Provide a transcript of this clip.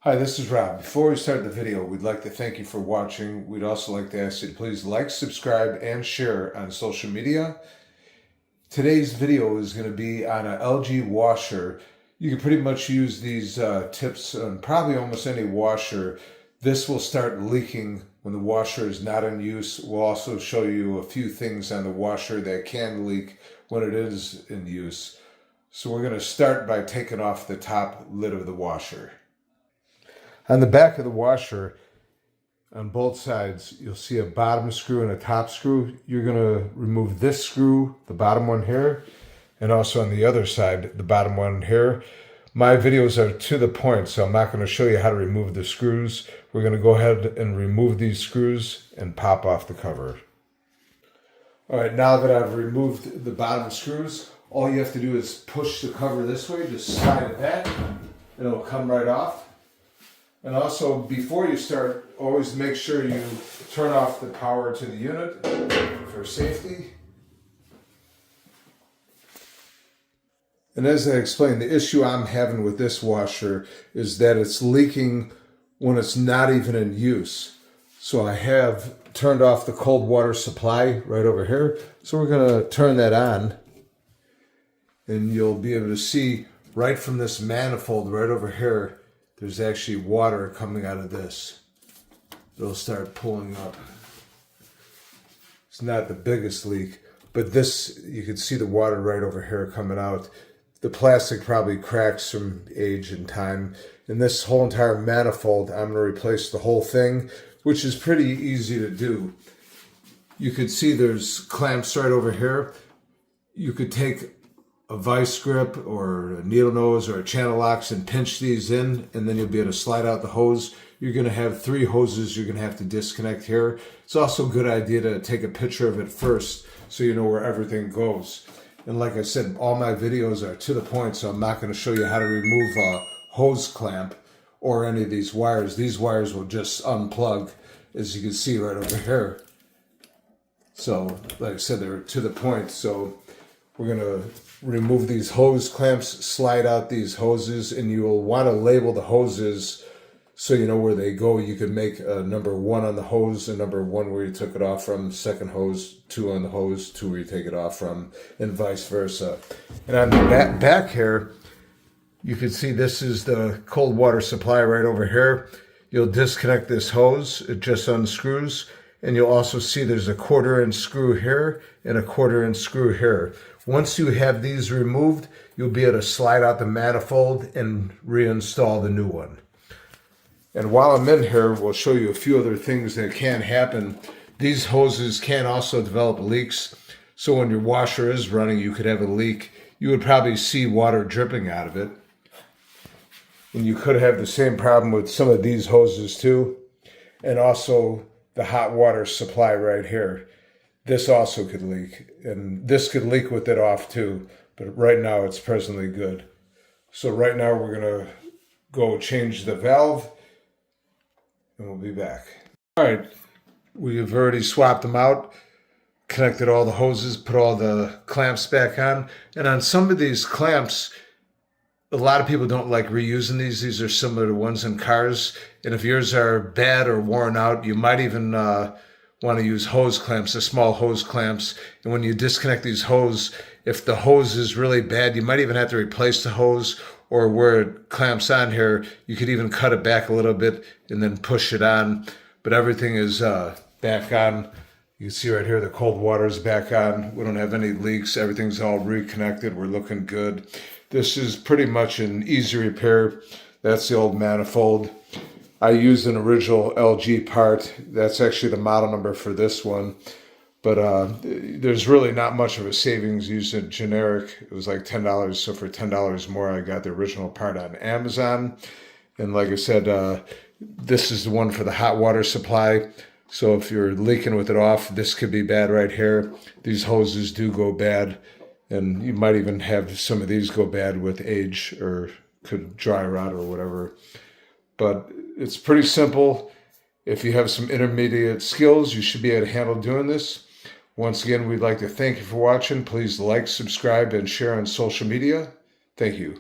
Hi, this is Rob. Before we start the video, we'd like to thank you for watching. We'd also like to ask you to please like, subscribe, and share on social media. Today's video is going to be on an LG washer. You can pretty much use these tips on probably almost any washer. This will start leaking when the washer is not in use. We'll also show you a few things on the washer that can leak when it is in use. So we're going to start by taking off the top lid of the washer. On the back of the washer, on both sides, you'll see a bottom screw and a top screw. You're going to remove this screw, the bottom one here, and also on the other side, the bottom one here. My videos are to the point, so I'm not going to show you how to remove the screws. We're going to go ahead and remove these screws and pop off the cover. All right, now that I've removed the bottom screws, all you have to do is push the cover this way, just slide it back, and it'll come right off. And also, before you start, always make sure you turn off the power to the unit for safety. And as I explained, the issue I'm having with this washer is that it's leaking when it's not even in use. So I have turned off the cold water supply right over here. So we're going to turn that on. And you'll be able to see right from this manifold right over here, there's actually water coming out of this. It'll start pulling up. It's not the biggest leak, but this, you can see the water right over here coming out. The plastic probably cracks from age and time. And this whole entire manifold, I'm gonna replace the whole thing, which is pretty easy to do. You could see there's clamps right over here. You could take a vice grip or a needle nose or a channel locks and pinch these in, and then you'll be able to slide out the hose. You're going to have 3 hoses you're going to have to disconnect here. It's also a good idea to take a picture of it first so you know where everything goes. And like I said, all my videos are to the point, so I'm not going to show you how to remove a hose clamp or any of these wires. These wires will just unplug, as you can see right over here. So like I said, they're to the point. So we're going to remove these hose clamps, slide out these hoses, and you will want to label the hoses so you know where they go. You can make a number 1 on the hose, a number 1 where you took it off from, second hose, 2 on the hose, 2 where you take it off from, and vice versa. And on the back here, you can see this is the cold water supply right over here. You'll disconnect this hose, it just unscrews. And you'll also see there's a 1/4-inch screw here and a 1/4-inch screw here. Once you have these removed, you'll be able to slide out the manifold and reinstall the new one. And while I'm in here, we'll show you a few other things that can happen. These hoses can also develop leaks. So when your washer is running, you could have a leak. You would probably see water dripping out of it. And you could have the same problem with some of these hoses too. And also the hot water supply right here. This also could leak, and this could leak with it off too, but right now it's presently good. So right now we're gonna go change the valve and we'll be back. All right, we've already swapped them out, connected all the hoses, put all the clamps back on, and on some of these clamps, a lot of people don't like reusing these. These are similar to ones in cars. And if yours are bad or worn out, you might even want to use hose clamps, the small hose clamps. And when you disconnect these hoses, if the hose is really bad, you might even have to replace the hose, or where it clamps on here, you could even cut it back a little bit and then push it on. But everything is back on. You can see right here, the cold water is back on. We don't have any leaks. Everything's all reconnected. We're looking good. This is pretty much an easy repair. That's the old manifold. I used an original LG part. That's actually the model number for this one. But there's really not much of a savings using generic. It was like $10. So for $10 more, I got the original part on Amazon. And like I said, this is the one for the hot water supply. So if you're leaking with it off, this could be bad right here. These hoses do go bad. And you might even have some of these go bad with age, or could dry rot or whatever. But it's pretty simple. If you have some intermediate skills, you should be able to handle doing this. Once again, we'd like to thank you for watching. Please like, subscribe, and share on social media. Thank you.